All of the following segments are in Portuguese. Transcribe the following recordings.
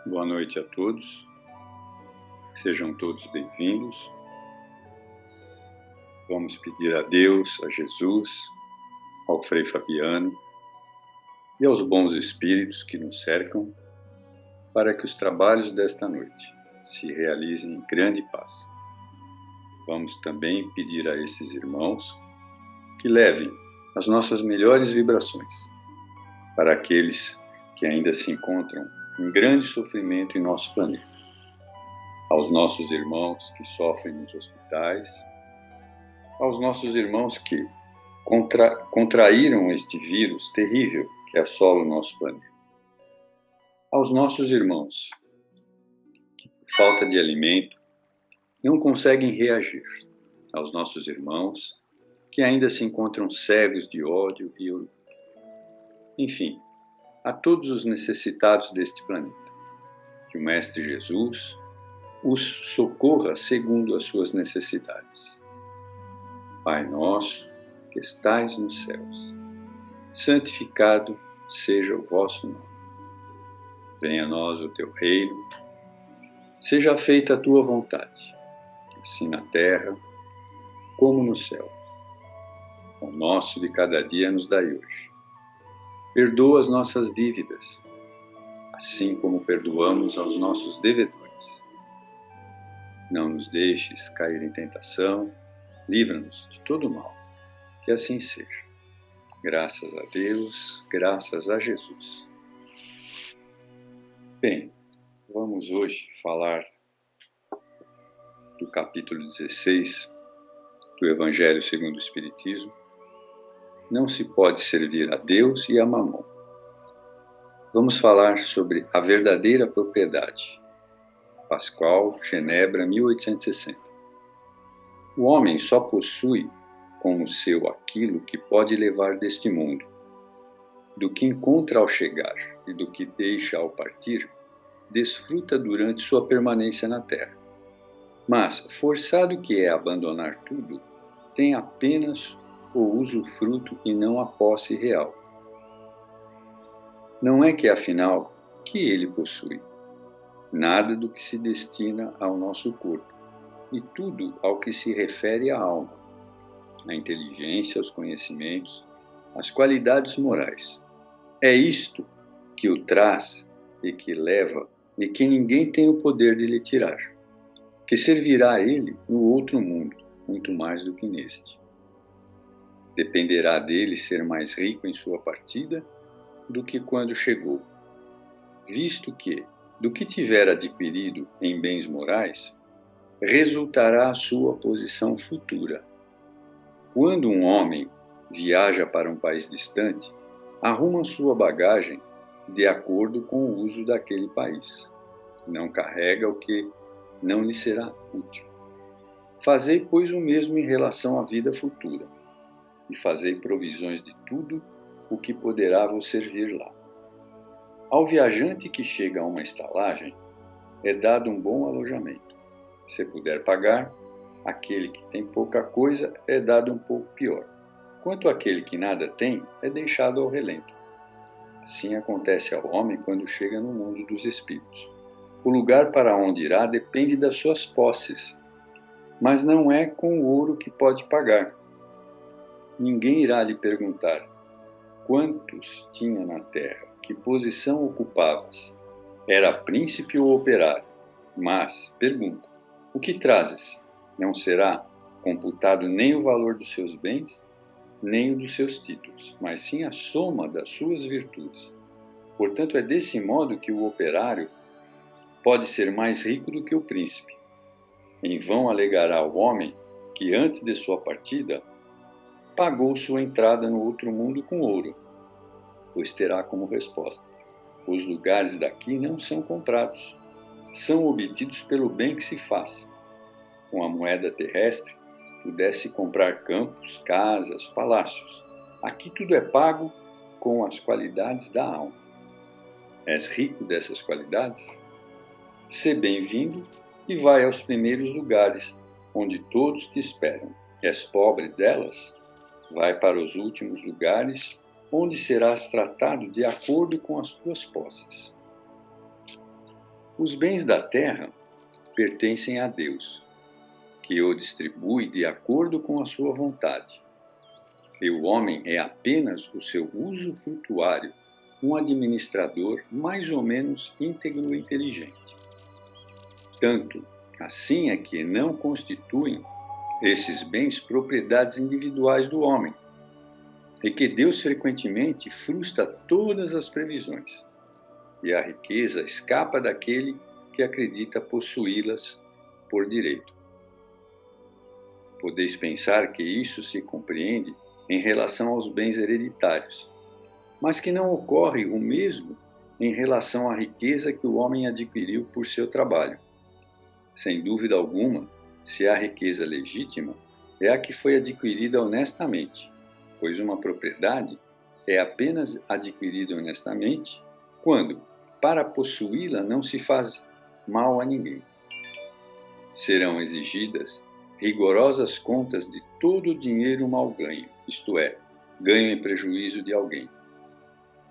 Boa noite a todos, sejam todos bem-vindos. Vamos pedir a Deus, a Jesus, ao Frei Fabiano e aos bons espíritos que nos cercam para que os trabalhos desta noite se realizem em grande paz. Vamos também pedir a esses irmãos que levem as nossas melhores vibrações para aqueles que ainda se encontram em grande sofrimento em nosso planeta. Aos nossos irmãos que sofrem nos hospitais, aos nossos irmãos que contraíram este vírus terrível que assola o nosso planeta. Aos nossos irmãos que, por falta de alimento, não conseguem reagir. Aos nossos irmãos que ainda se encontram cegos de ódio e orgulho. Enfim, a todos os necessitados deste planeta. Que o Mestre Jesus os socorra segundo as suas necessidades. Pai nosso, que estais nos céus, santificado seja o vosso nome. Venha a nós o teu reino, seja feita a tua vontade, assim na terra como no céu. O nosso de cada dia nos dai hoje. Perdoa as nossas dívidas, assim como perdoamos aos nossos devedores. Não nos deixes cair em tentação, livra-nos de todo mal, que assim seja. Graças a Deus, graças a Jesus. Bem, vamos hoje falar do capítulo 16 do Evangelho segundo o Espiritismo. Não se pode servir a Deus e a Mamon. Vamos falar sobre a verdadeira propriedade. Pascoal, Genebra, 1860. O homem só possui como seu aquilo que pode levar deste mundo. Do que encontra ao chegar e do que deixa ao partir, desfruta durante sua permanência na terra. Mas, forçado que é abandonar tudo, tem apenas o usufruto e não a posse real. Não é que, afinal, que ele possui? Nada do que se destina ao nosso corpo, e tudo ao que se refere à alma, à inteligência, aos conhecimentos, às qualidades morais. É isto que o traz e que leva, e que ninguém tem o poder de lhe tirar, que servirá a ele no outro mundo, muito mais do que neste. Dependerá dele ser mais rico em sua partida do que quando chegou, visto que, do que tiver adquirido em bens morais, resultará a sua posição futura. Quando um homem viaja para um país distante, arruma sua bagagem de acordo com o uso daquele país. Não carrega o que não lhe será útil. Fazei, pois, o mesmo em relação à vida futura, e fazei provisões de tudo o que poderá vos servir lá. Ao viajante que chega a uma estalagem, é dado um bom alojamento. Se puder pagar, aquele que tem pouca coisa é dado um pouco pior. Quanto àquele que nada tem, é deixado ao relento. Assim acontece ao homem quando chega no mundo dos espíritos. O lugar para onde irá depende das suas posses, mas não é com o ouro que pode pagar. Ninguém irá lhe perguntar quantos tinha na terra, que posição ocupavas, era príncipe ou operário, mas, pergunta, o que trazes? Não será computado nem o valor dos seus bens, nem o dos seus títulos, mas sim a soma das suas virtudes. Portanto, é desse modo que o operário pode ser mais rico do que o príncipe. Em vão alegará o homem que, antes de sua partida, pagou sua entrada no outro mundo com ouro, pois terá como resposta: os lugares daqui não são comprados, são obtidos pelo bem que se faz. Com a moeda terrestre, pudesse comprar campos, casas, palácios. Aqui tudo é pago com as qualidades da alma. És rico dessas qualidades? Sê bem-vindo e vai aos primeiros lugares, onde todos te esperam. És pobre delas? Vai para os últimos lugares, onde serás tratado de acordo com as tuas posses. Os bens da terra pertencem a Deus, que o distribui de acordo com a sua vontade. E o homem é apenas o seu usufrutuário, um administrador mais ou menos íntegro e inteligente. Tanto assim é que não constituem esses bens propriedades individuais do homem, e que Deus frequentemente frustra todas as previsões, e a riqueza escapa daquele que acredita possuí-las por direito. Podeis pensar que isso se compreende em relação aos bens hereditários, mas que não ocorre o mesmo em relação à riqueza que o homem adquiriu por seu trabalho. Sem dúvida alguma, se há riqueza legítima, é a que foi adquirida honestamente, pois uma propriedade é apenas adquirida honestamente quando, para possuí-la, não se faz mal a ninguém. Serão exigidas rigorosas contas de todo o dinheiro mal ganho, isto é, ganho e prejuízo de alguém.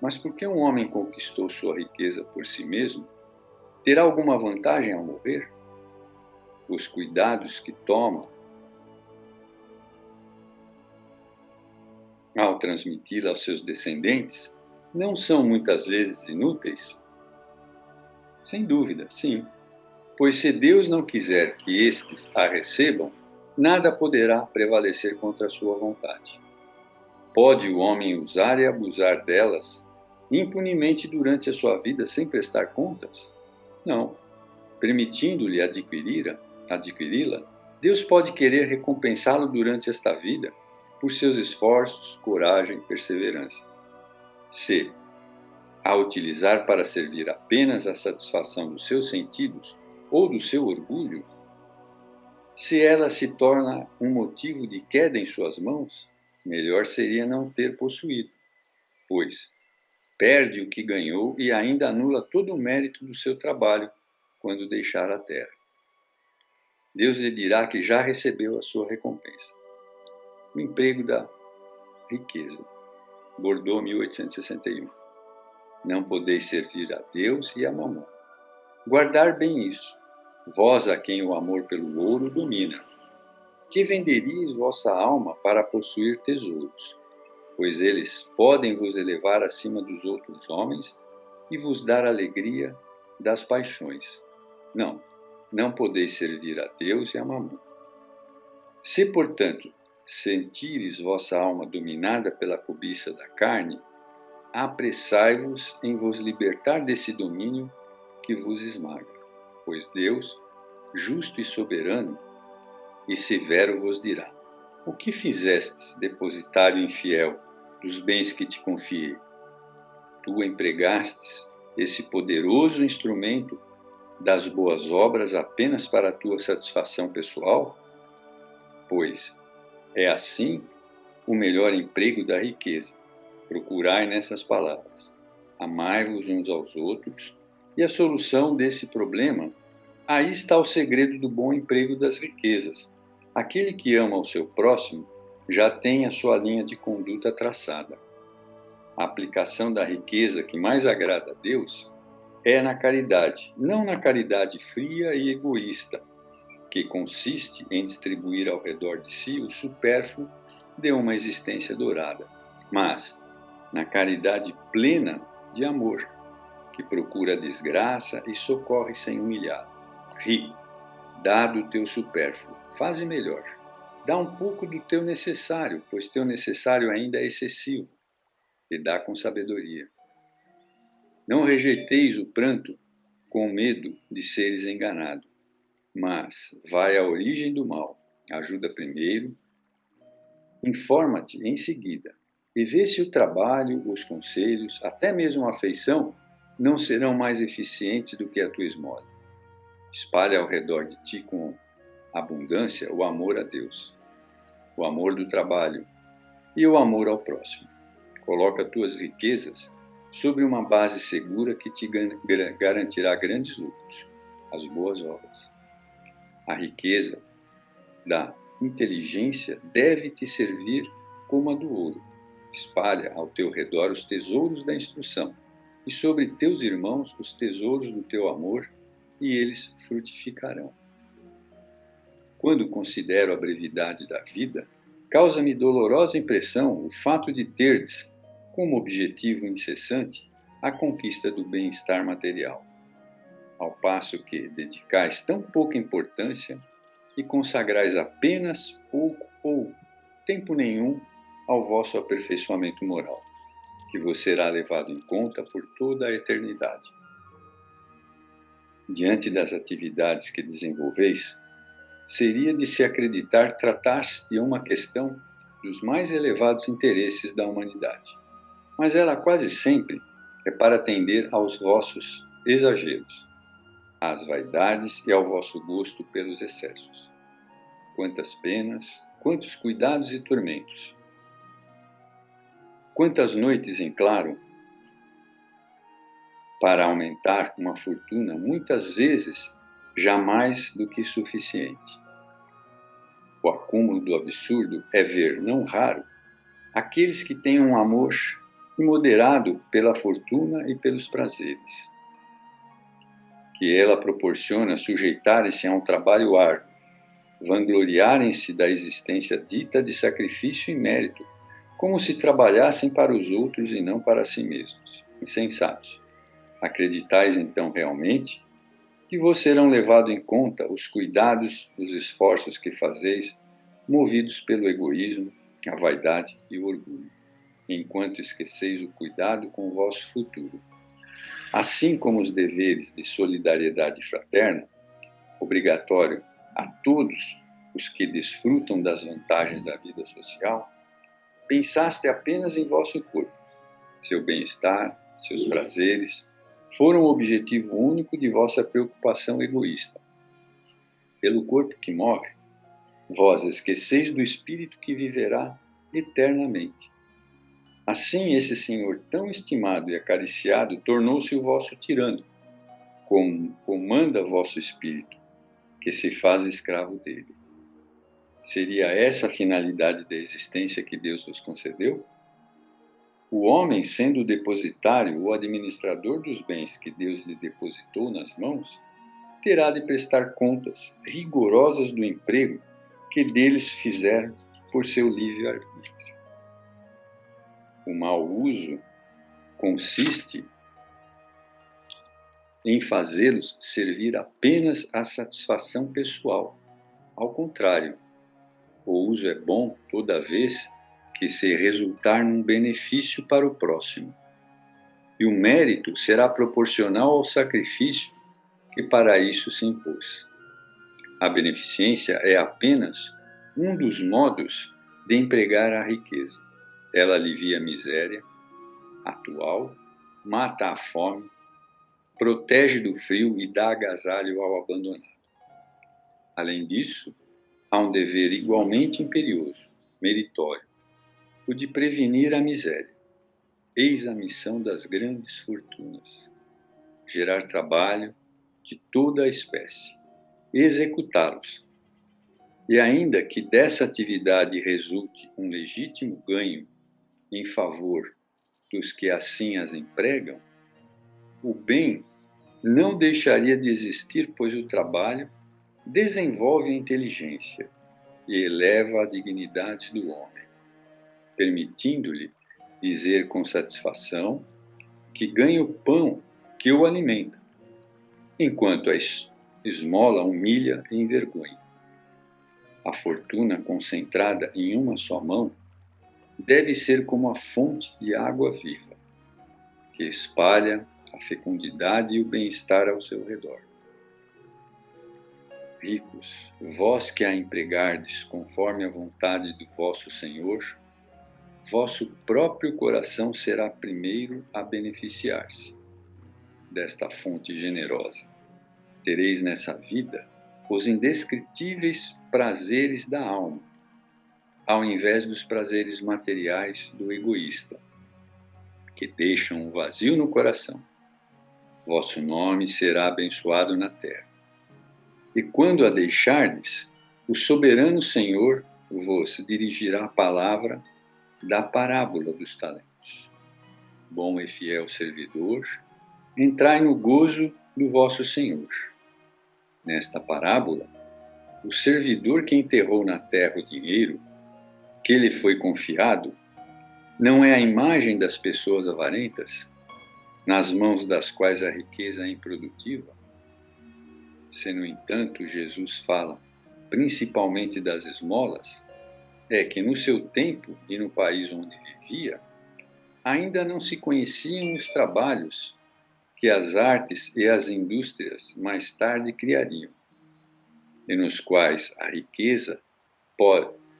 Mas por que um homem conquistou sua riqueza por si mesmo? Terá alguma vantagem ao morrer? Os cuidados que toma ao transmiti-la aos seus descendentes não são muitas vezes inúteis? Sem dúvida, sim. Pois se Deus não quiser que estes a recebam, nada poderá prevalecer contra a sua vontade. Pode o homem usar e abusar delas impunemente durante a sua vida sem prestar contas? Não. Permitindo-lhe adquiri-la, Deus pode querer recompensá-lo durante esta vida por seus esforços, coragem e perseverança. Se a utilizar para servir apenas à satisfação dos seus sentidos ou do seu orgulho, se ela se torna um motivo de queda em suas mãos, melhor seria não ter possuído, pois perde o que ganhou e ainda anula todo o mérito do seu trabalho quando deixar a terra. Deus lhe dirá que já recebeu a sua recompensa. O emprego da riqueza. Bordeaux, 1861. Não podeis servir a Deus e a Mamon. Guardar bem isso, vós a quem o amor pelo ouro domina. Que venderíeis vossa alma para possuir tesouros, pois eles podem vos elevar acima dos outros homens e vos dar alegria das paixões. Não podeis servir a Deus e a Mamon. Se, portanto, sentires vossa alma dominada pela cobiça da carne, apressai-vos em vos libertar desse domínio que vos esmaga, pois Deus, justo e soberano e severo, vos dirá: o que fizestes, depositário infiel, dos bens que te confiei? Tu empregastes esse poderoso instrumento das boas obras apenas para a tua satisfação pessoal? Pois é assim o melhor emprego da riqueza. Procurai nessas palavras: amai-vos uns aos outros, e a solução desse problema, aí está o segredo do bom emprego das riquezas. Aquele que ama o seu próximo já tem a sua linha de conduta traçada. A aplicação da riqueza que mais agrada a Deus é na caridade, não na caridade fria e egoísta, que consiste em distribuir ao redor de si o supérfluo de uma existência dourada, mas na caridade plena de amor, que procura a desgraça e socorre sem humilhar. Ri, dá do teu supérfluo, faze melhor. Dá um pouco do teu necessário, pois teu necessário ainda é excessivo, e dá com sabedoria. Não rejeiteis o pranto com medo de seres enganado, mas vai à origem do mal, ajuda primeiro, informa-te em seguida, e vê se o trabalho, os conselhos, até mesmo a afeição, não serão mais eficientes do que a tua esmola. Espalha ao redor de ti com abundância o amor a Deus, o amor do trabalho e o amor ao próximo. Coloca tuas riquezas sobre uma base segura que te garantirá grandes lucros, as boas obras. A riqueza da inteligência deve te servir como a do ouro. Espalha ao teu redor os tesouros da instrução, e sobre teus irmãos os tesouros do teu amor e eles frutificarão. Quando considero a brevidade da vida, causa-me dolorosa impressão o fato de terdes, como objetivo incessante, a conquista do bem-estar material, ao passo que dedicais tão pouca importância e consagrais apenas pouco ou tempo nenhum ao vosso aperfeiçoamento moral, que vos será levado em conta por toda a eternidade. Diante das atividades que desenvolveis, seria de se acreditar tratar-se de uma questão dos mais elevados interesses da humanidade, mas ela quase sempre é para atender aos vossos exageros, às vaidades e ao vosso gosto pelos excessos. Quantas penas, quantos cuidados e tormentos! Quantas noites em claro para aumentar uma fortuna, muitas vezes jamais do que suficiente. O acúmulo do absurdo é ver, não raro, aqueles que têm um amor imoderado pela fortuna e pelos prazeres, que ela proporciona sujeitarem-se a um trabalho árduo, vangloriarem-se da existência dita de sacrifício e mérito, como se trabalhassem para os outros e não para si mesmos. Insensatos! Acreditais então realmente que vos serão levados em conta os cuidados, os esforços que fazeis, movidos pelo egoísmo, a vaidade e o orgulho, enquanto esqueceis o cuidado com o vosso futuro. Assim como os deveres de solidariedade fraterna, obrigatório a todos os que desfrutam das vantagens da vida social, pensaste apenas em vosso corpo, seu bem-estar, seus prazeres, foram o objetivo único de vossa preocupação egoísta. Pelo corpo que morre, vós esqueceis do espírito que viverá eternamente. Assim, esse Senhor tão estimado e acariciado tornou-se o vosso tirano, como comanda vosso espírito, que se faz escravo dele. Seria essa a finalidade da existência que Deus vos concedeu? O homem, sendo o depositário ou administrador dos bens que Deus lhe depositou nas mãos, terá de prestar contas rigorosas do emprego que deles fizer por seu livre-arbítrio. O mau uso consiste em fazê-los servir apenas à satisfação pessoal. Ao contrário, o uso é bom toda vez que se resultar num benefício para o próximo. E o mérito será proporcional ao sacrifício que para isso se impôs. A beneficência é apenas um dos modos de empregar a riqueza. Ela alivia a miséria atual, mata a fome, protege do frio e dá agasalho ao abandonado. Além disso, há um dever igualmente imperioso, meritório, o de prevenir a miséria. Eis a missão das grandes fortunas: gerar trabalho de toda a espécie, executá-los. E ainda que dessa atividade resulte um legítimo ganho em favor dos que assim as empregam, o bem não deixaria de existir, pois o trabalho desenvolve a inteligência e eleva a dignidade do homem, permitindo-lhe dizer com satisfação que ganha o pão que o alimenta, enquanto a esmola humilha e envergonha. A fortuna concentrada em uma só mão deve ser como a fonte de água viva, que espalha a fecundidade e o bem-estar ao seu redor. Ricos, vós que a empregardes conforme a vontade do vosso Senhor, vosso próprio coração será primeiro a beneficiar-se desta fonte generosa. Tereis nessa vida os indescritíveis prazeres da alma, ao invés dos prazeres materiais do egoísta, que deixam um vazio no coração. Vosso nome será abençoado na terra. E quando a deixardes, o soberano Senhor vos dirigirá a palavra da parábola dos talentos. Bom e fiel servidor, entrai no gozo do vosso Senhor. nesta parábola, o servidor que enterrou na terra o dinheiro que lhe foi confiado não é a imagem das pessoas avarentas, nas mãos das quais a riqueza é improdutiva? Se, no entanto, Jesus fala principalmente das esmolas, é que no seu tempo e no país onde vivia, ainda não se conheciam os trabalhos que as artes e as indústrias mais tarde criariam, e nos quais a riqueza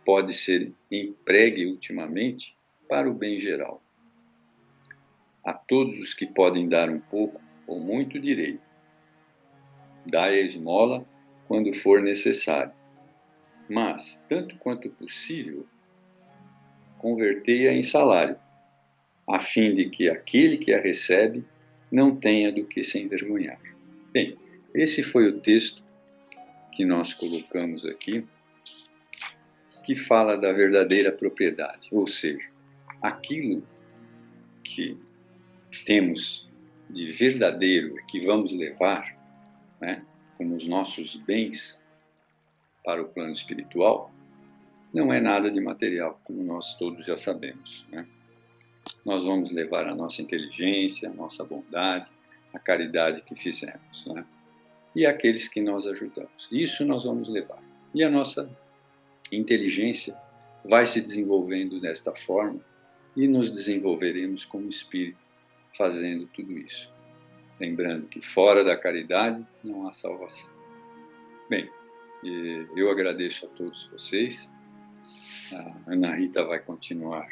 pode ser empregue ultimamente para o bem geral. A todos os que podem dar um pouco ou muito direi: dai a esmola quando for necessário, mas, tanto quanto possível, convertei-a em salário, a fim de que aquele que a recebe não tenha do que se envergonhar. Bem, esse foi o texto que nós colocamos aqui, que fala da verdadeira propriedade, ou seja, aquilo que temos de verdadeiro e que vamos levar, né, como os nossos bens para o plano espiritual, não é nada de material, como nós todos já sabemos, né? Nós vamos levar a nossa inteligência, a nossa bondade, a caridade que fizemos, né? E aqueles que nós ajudamos. Isso nós vamos levar. E a nossa inteligência vai se desenvolvendo desta forma e nos desenvolveremos como espírito fazendo tudo isso. Lembrando que fora da caridade não há salvação. Bem, eu agradeço a todos vocês. A Ana Rita vai continuar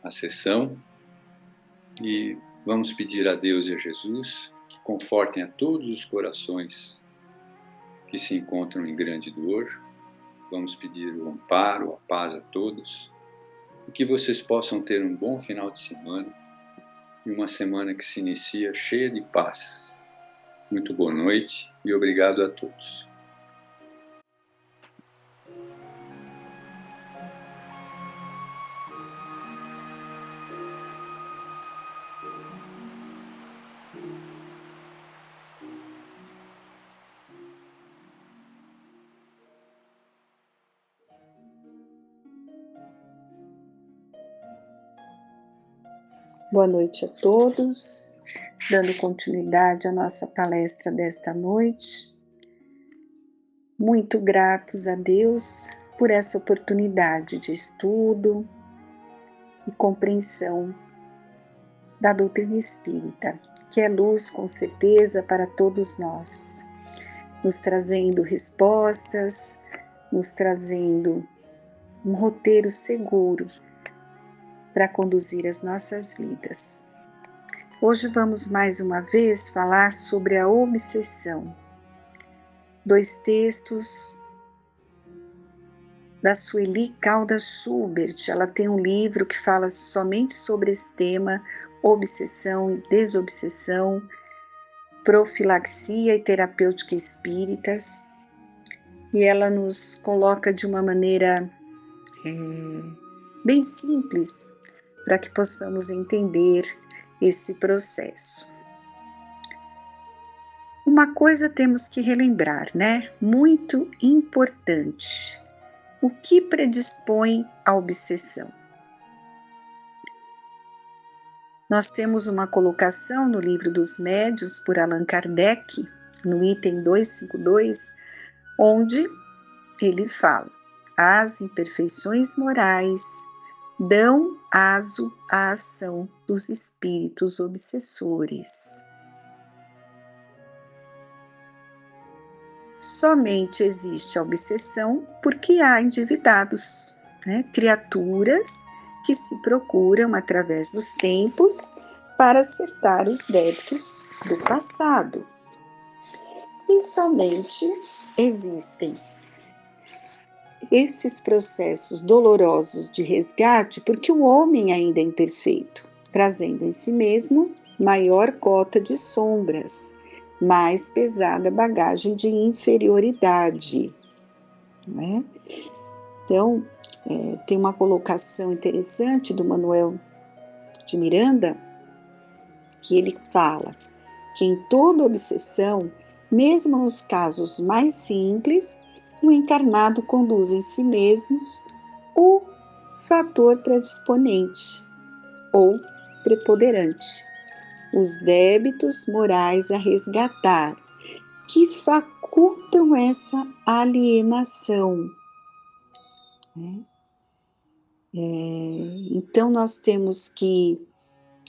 a sessão e vamos pedir a Deus e a Jesus que confortem a todos os corações que se encontram em grande dor. Vamos pedir o amparo, a paz a todos e que vocês possam ter um bom final de semana e uma semana que se inicia cheia de paz. Muito boa noite e obrigado a todos. Boa noite a todos, dando continuidade à nossa palestra desta noite. Muito gratos a Deus por essa oportunidade de estudo e compreensão da doutrina espírita, que é luz com certeza para todos nós, nos trazendo respostas, nos trazendo um roteiro seguro para conduzir as nossas vidas. Hoje vamos mais uma vez falar sobre a obsessão. 2 textos da Sueli Caldas Schubert. Ela tem um livro que fala somente sobre esse tema, obsessão e desobsessão, profilaxia e terapêutica espíritas. E ela nos coloca de uma maneira bem simples, para que possamos entender esse processo. Uma coisa temos que relembrar, né? Muito importante. O que predispõe à obsessão? Nós temos uma colocação no Livro dos Médiuns, por Allan Kardec, no item 252, onde ele fala: as imperfeições morais dão aso à ação dos espíritos obsessores. Somente existe a obsessão porque há endividados, né? Criaturas que se procuram através dos tempos para acertar os débitos do passado. E somente existem esses processos dolorosos de resgate porque o homem ainda é imperfeito, trazendo em si mesmo maior cota de sombras, mais pesada bagagem de inferioridade, né? Então, tem uma colocação interessante do Manuel de Miranda, que ele fala que em toda obsessão Mesmo nos casos mais simples, o encarnado conduz em si mesmo o fator predisponente ou preponderante, os débitos morais a resgatar, que facultam essa alienação. Então, nós temos que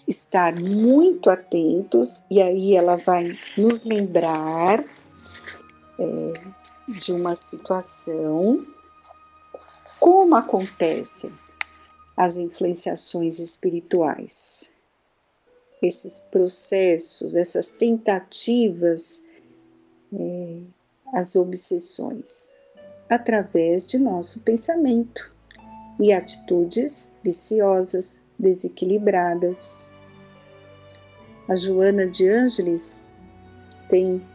estar muito atentos, e aí ela vai nos lembrar de uma situação, como acontecem as influenciações espirituais, esses processos, essas tentativas, as obsessões, através de nosso pensamento e atitudes viciosas, desequilibradas. A Joana de Ângeles tem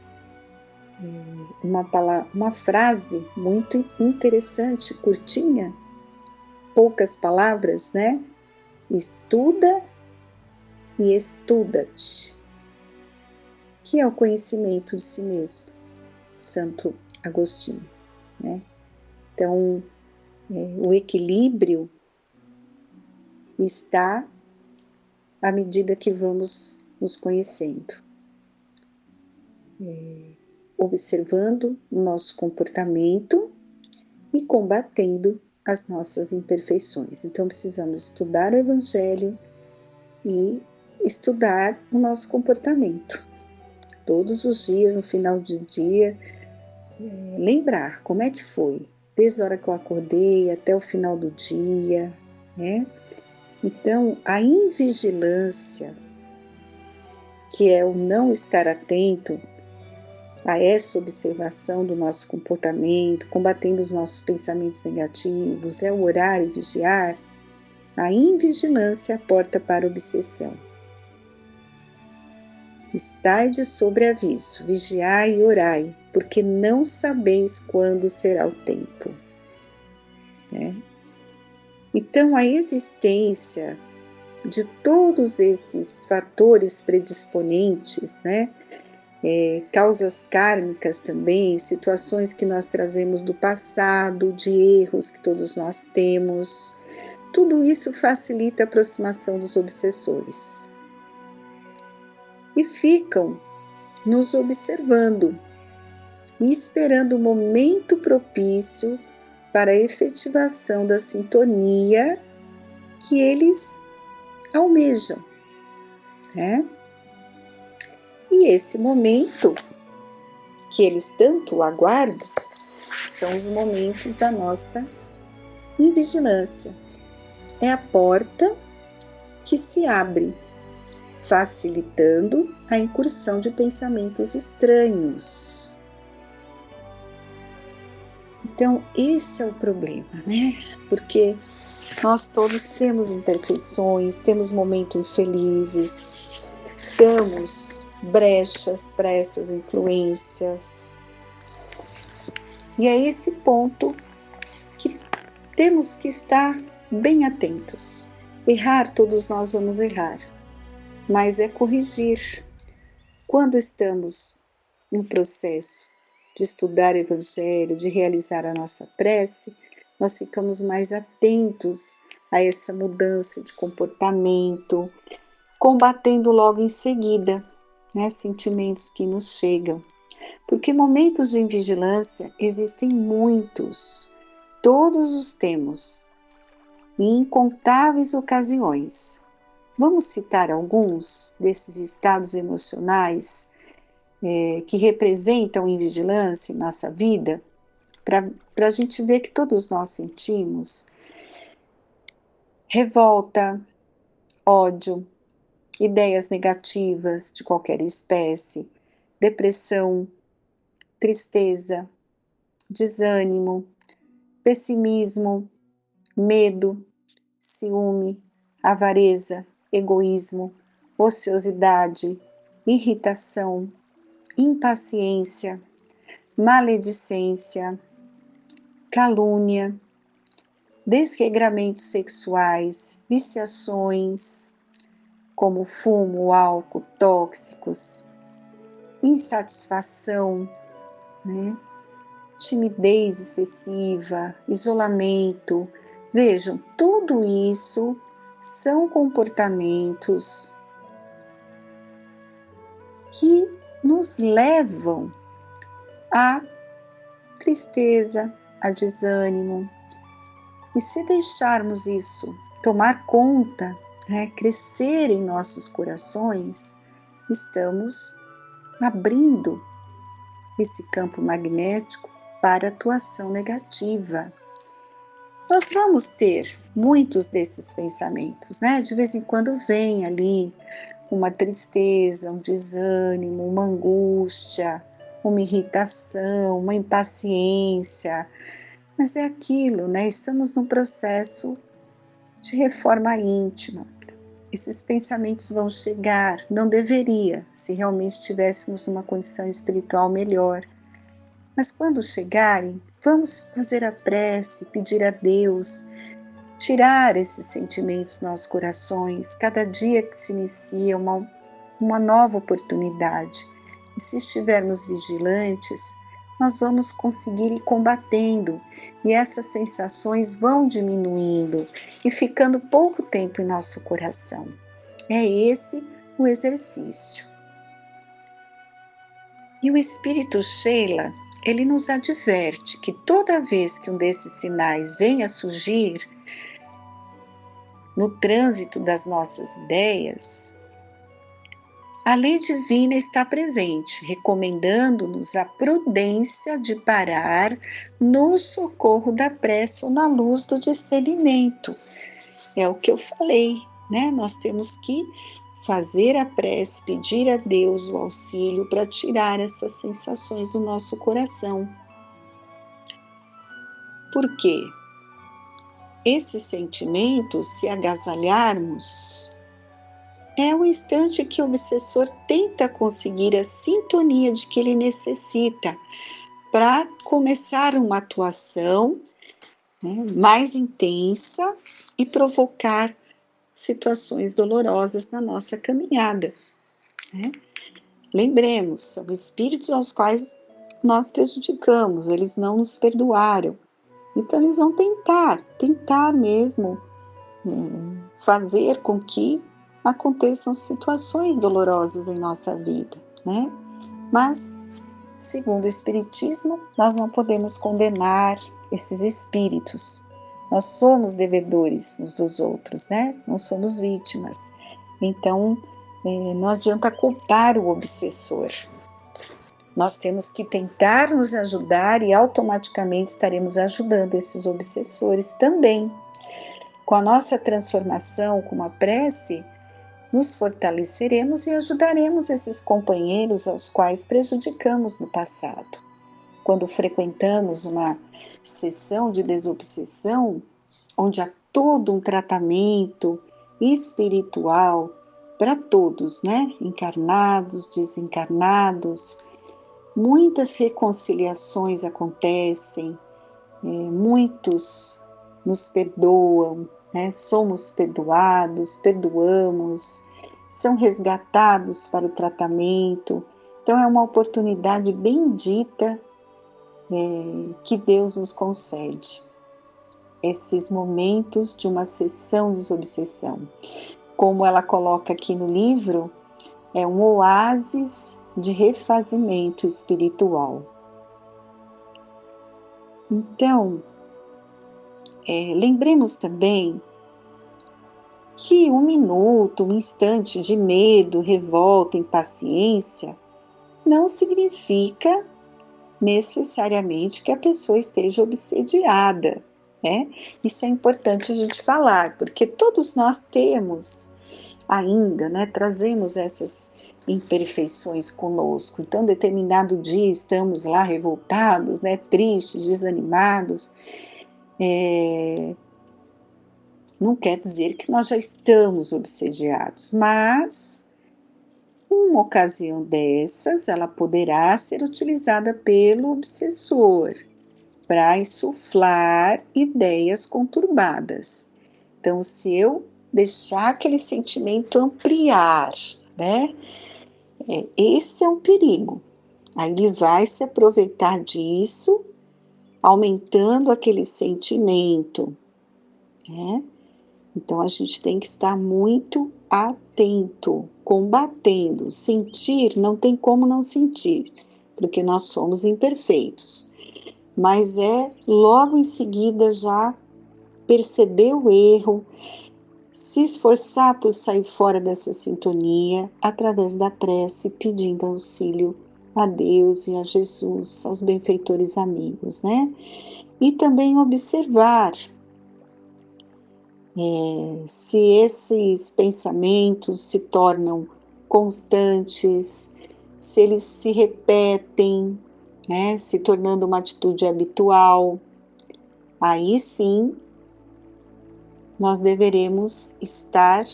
uma frase muito interessante, curtinha, poucas palavras, né? Estuda e estuda-te, que é o conhecimento de si mesmo, Santo Agostinho, né? Então, o equilíbrio está à medida que vamos nos conhecendo, observando o nosso comportamento e combatendo as nossas imperfeições. Então, precisamos estudar o Evangelho e estudar o nosso comportamento. Todos os dias, no final do dia, lembrar como é que foi, desde a hora que eu acordei até o final do dia, né? Então, a invigilância, que é o não estar atento a essa observação do nosso comportamento, combatendo os nossos pensamentos negativos, é o orar e vigiar. A invigilância é a porta para a obsessão. Estai de sobreaviso, vigiai e orai, porque não sabeis quando será o tempo. Então, a existência de todos esses fatores predisponentes, causas kármicas também, situações que nós trazemos do passado, de erros que todos nós temos, tudo isso facilita a aproximação dos obsessores. E ficam nos observando e esperando o momento propício para a efetivação da sintonia que eles almejam, né? E esse momento que eles tanto aguardam são os momentos da nossa invigilância. É a porta que se abre, facilitando a incursão de pensamentos estranhos. Então, esse é o problema, né? Porque nós todos temos imperfeições, temos momentos infelizes, damos brechas para essas influências. E é esse ponto que temos que estar bem atentos. Errar, todos nós vamos errar, mas é corrigir. Quando estamos em processo de estudar o Evangelho, de realizar a nossa prece, nós ficamos mais atentos a essa mudança de comportamento, combatendo logo em seguida, sentimentos que nos chegam. Porque momentos de invigilância existem muitos, todos os temos, em incontáveis ocasiões. Vamos citar alguns desses estados emocionais que representam invigilância em nossa vida, para a gente ver que todos nós sentimos revolta, ódio, ideias negativas de qualquer espécie, depressão, tristeza, desânimo, pessimismo, medo, ciúme, avareza, egoísmo, ociosidade, irritação, impaciência, maledicência, calúnia, desregramentos sexuais, viciações, como fumo, álcool, tóxicos, insatisfação, né? Timidez excessiva, isolamento. Vejam, tudo isso são comportamentos que nos levam à tristeza, a desânimo. E se deixarmos isso tomar conta, né, crescer em nossos corações, estamos abrindo esse campo magnético para atuação negativa. Nós vamos ter muitos desses pensamentos, né? De vez em quando vem ali uma tristeza, um desânimo, uma angústia, uma irritação, uma impaciência. Mas é aquilo, né? Estamos num processo de reforma íntima. Esses pensamentos vão chegar, não deveria, se realmente estivéssemos numa condição espiritual melhor. Mas quando chegarem, vamos fazer a prece, pedir a Deus, tirar esses sentimentos dos nossos corações. Cada dia que se inicia uma nova oportunidade. E se estivermos vigilantes, nós vamos conseguir ir combatendo e essas sensações vão diminuindo e ficando pouco tempo em nosso coração. É esse o exercício. E o Espírito Sheila, ele nos adverte que toda vez que um desses sinais venha a surgir no trânsito das nossas ideias, a lei divina está presente, recomendando-nos a prudência de parar no socorro da prece ou na luz do discernimento. É o que eu falei, né? Nós temos que fazer a prece, pedir a Deus o auxílio para tirar essas sensações do nosso coração. Por quê? Esses sentimentos, se agasalharmos, é o instante que o obsessor tenta conseguir a sintonia de que ele necessita para começar uma atuação, né, mais intensa e provocar situações dolorosas na nossa caminhada. Né? Lembremos, são espíritos aos quais nós prejudicamos, eles não nos perdoaram. Então eles vão tentar mesmo fazer com que aconteçam situações dolorosas em nossa vida, né? Mas, segundo o Espiritismo, nós não podemos condenar esses espíritos. Nós somos devedores uns dos outros, né? Não somos vítimas. Então, não adianta culpar o obsessor. Nós temos que tentar nos ajudar e automaticamente estaremos ajudando esses obsessores também. Com a nossa transformação, com a prece, nos fortaleceremos e ajudaremos esses companheiros aos quais prejudicamos no passado. Quando frequentamos uma sessão de desobsessão, onde há todo um tratamento espiritual para todos, né? Encarnados, desencarnados, muitas reconciliações acontecem, muitos nos perdoam, né? Somos perdoados, perdoamos, são resgatados para o tratamento. Então é uma oportunidade bendita que Deus nos concede. Esses momentos de uma sessão de desobsessão. Como ela coloca aqui no livro, é um oásis de refazimento espiritual. Então, lembremos também que um minuto, um instante de medo, revolta, impaciência, não significa necessariamente que a pessoa esteja obsediada, né? Isso é importante a gente falar, porque todos nós temos ainda, né, trazemos essas imperfeições conosco. Então, determinado dia estamos lá revoltados, né, tristes, desanimados. Não quer dizer que nós já estamos obsediados, mas uma ocasião dessas, ela poderá ser utilizada pelo obsessor para insuflar ideias conturbadas. Então, se eu deixar aquele sentimento ampliar, né, Esse é o perigo. Aí ele vai se aproveitar disso, aumentando aquele sentimento, né? Então a gente tem que estar muito atento, combatendo. Sentir, não tem como não sentir, porque nós somos imperfeitos. Mas logo em seguida já perceber o erro, se esforçar por sair fora dessa sintonia através da prece, pedindo auxílio a Deus e a Jesus, aos benfeitores amigos, né? E também observar se esses pensamentos se tornam constantes, se eles se repetem, né? Se tornando uma atitude habitual. Aí sim, nós deveremos estar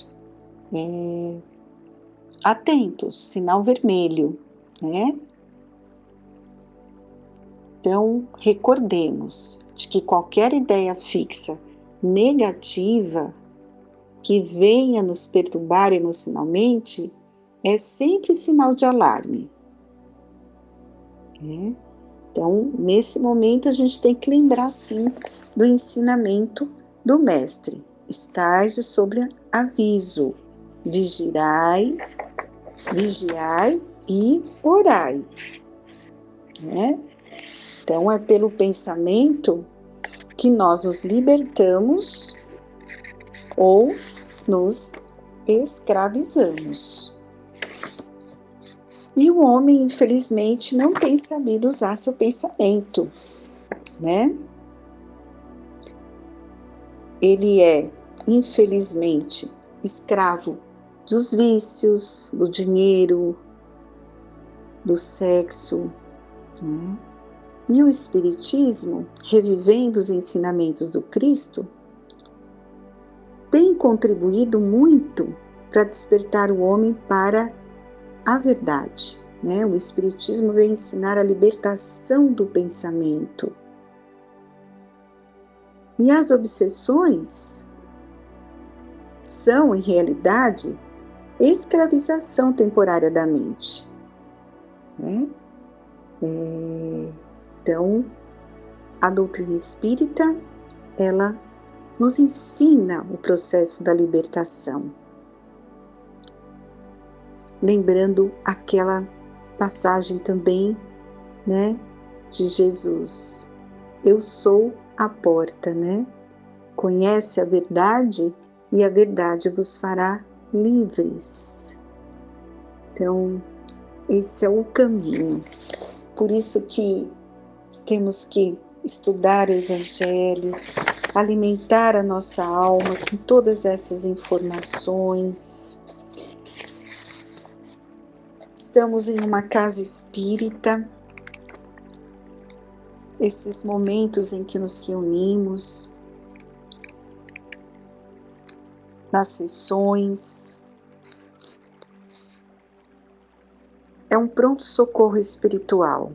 atentos, sinal vermelho, né? Então, recordemos de que qualquer ideia fixa negativa que venha nos perturbar emocionalmente é sempre sinal de alarme, né? Então, nesse momento, a gente tem que lembrar, sim, do ensinamento do Mestre. Estais de sobre aviso, vigiai e orai, né? Então, é pelo pensamento que nós nos libertamos ou nos escravizamos. E o homem, infelizmente, não tem sabido usar seu pensamento, né? Ele é, infelizmente, escravo dos vícios, do dinheiro, do sexo, né? E o Espiritismo, revivendo os ensinamentos do Cristo, tem contribuído muito para despertar o homem para a verdade, né? O Espiritismo vem ensinar a libertação do pensamento. E as obsessões são, em realidade, escravização temporária da mente, né? Então, a doutrina espírita, ela nos ensina o processo da libertação. Lembrando aquela passagem também, né, de Jesus. Eu sou a porta, né? Conhece a verdade e a verdade vos fará livres. Então, esse é o caminho. Por isso que temos que estudar o Evangelho, alimentar a nossa alma com todas essas informações. Estamos em uma casa espírita, esses momentos em que nos reunimos, nas sessões, é um pronto-socorro espiritual,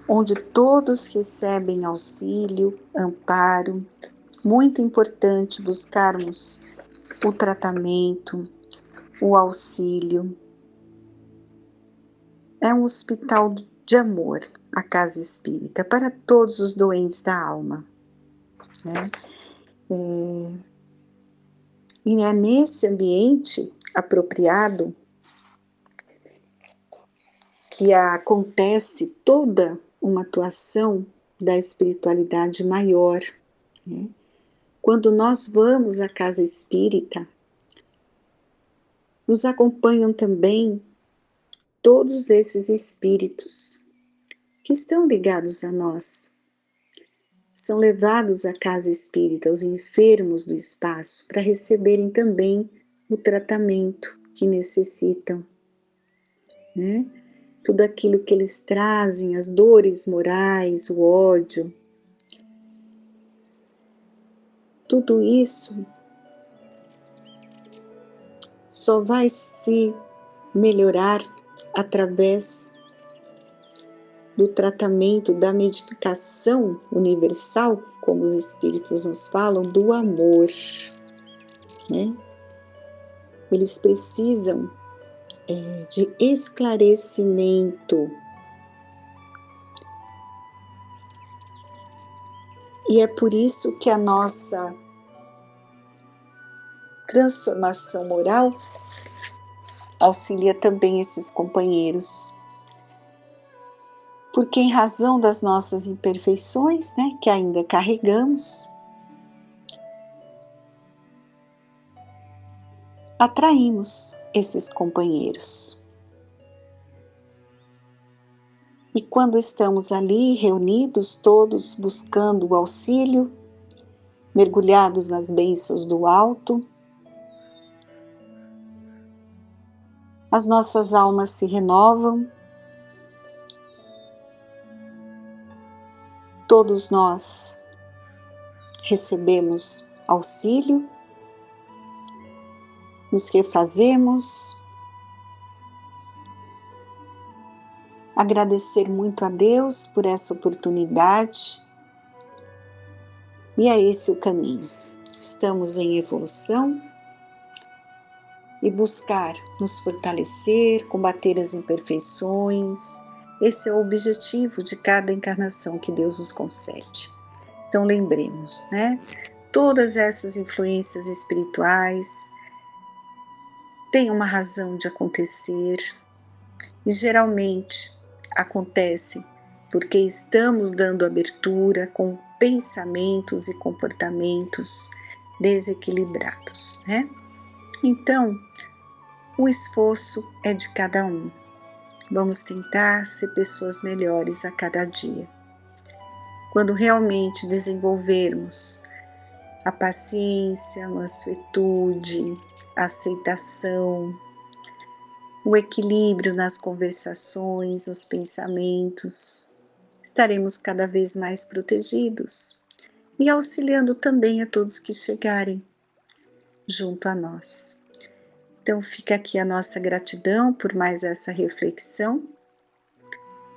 onde todos recebem auxílio, amparo. Muito importante buscarmos o tratamento, o auxílio. É um hospital de amor, a casa espírita, para todos os doentes da alma, né? E é nesse ambiente apropriado que acontece toda uma atuação da espiritualidade maior, né? Quando nós vamos à casa espírita, nos acompanham também todos esses espíritos que estão ligados a nós. São levados à casa espírita os enfermos do espaço para receberem também o tratamento que necessitam, né? Tudo aquilo que eles trazem, as dores morais, o ódio, tudo isso só vai se melhorar através do tratamento, da medicação universal, como os espíritos nos falam, do amor, né? Eles precisam de esclarecimento. E é por isso que a nossa transformação moral auxilia também esses companheiros. Porque em razão das nossas imperfeições, que ainda carregamos, atraímos esses companheiros. E quando estamos ali reunidos, todos buscando o auxílio, mergulhados nas bênçãos do alto, as nossas almas se renovam, todos nós recebemos auxílio, nos refazemos, agradecer muito a Deus por essa oportunidade, e é esse o caminho. Estamos em evolução e buscar nos fortalecer, combater as imperfeições. Esse é o objetivo de cada encarnação que Deus nos concede. Então lembremos, todas essas influências espirituais têm uma razão de acontecer e geralmente acontece porque estamos dando abertura com pensamentos e comportamentos desequilibrados, Então, o esforço é de cada um. Vamos tentar ser pessoas melhores a cada dia. Quando realmente desenvolvermos a paciência, a mansuetude, a aceitação, o equilíbrio nas conversações, os pensamentos, estaremos cada vez mais protegidos e auxiliando também a todos que chegarem junto a nós. Então fica aqui a nossa gratidão por mais essa reflexão,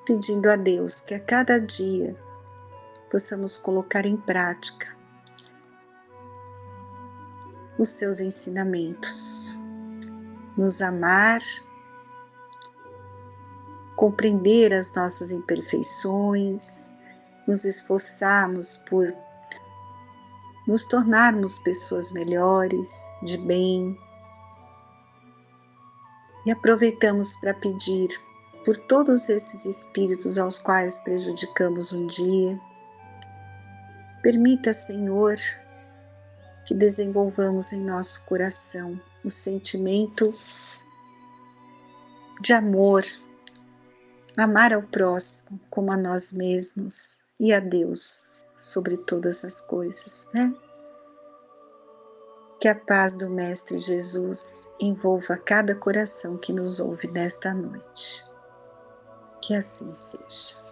pedindo a Deus que a cada dia possamos colocar em prática os seus ensinamentos, nos amar, compreender as nossas imperfeições, nos esforçarmos por nos tornarmos pessoas melhores, de bem. E aproveitamos para pedir por todos esses espíritos aos quais prejudicamos um dia. Permita, Senhor, que desenvolvamos em nosso coração o sentimento de amor, amar ao próximo como a nós mesmos e a Deus sobre todas as coisas, Que a paz do Mestre Jesus envolva cada coração que nos ouve nesta noite. Que assim seja.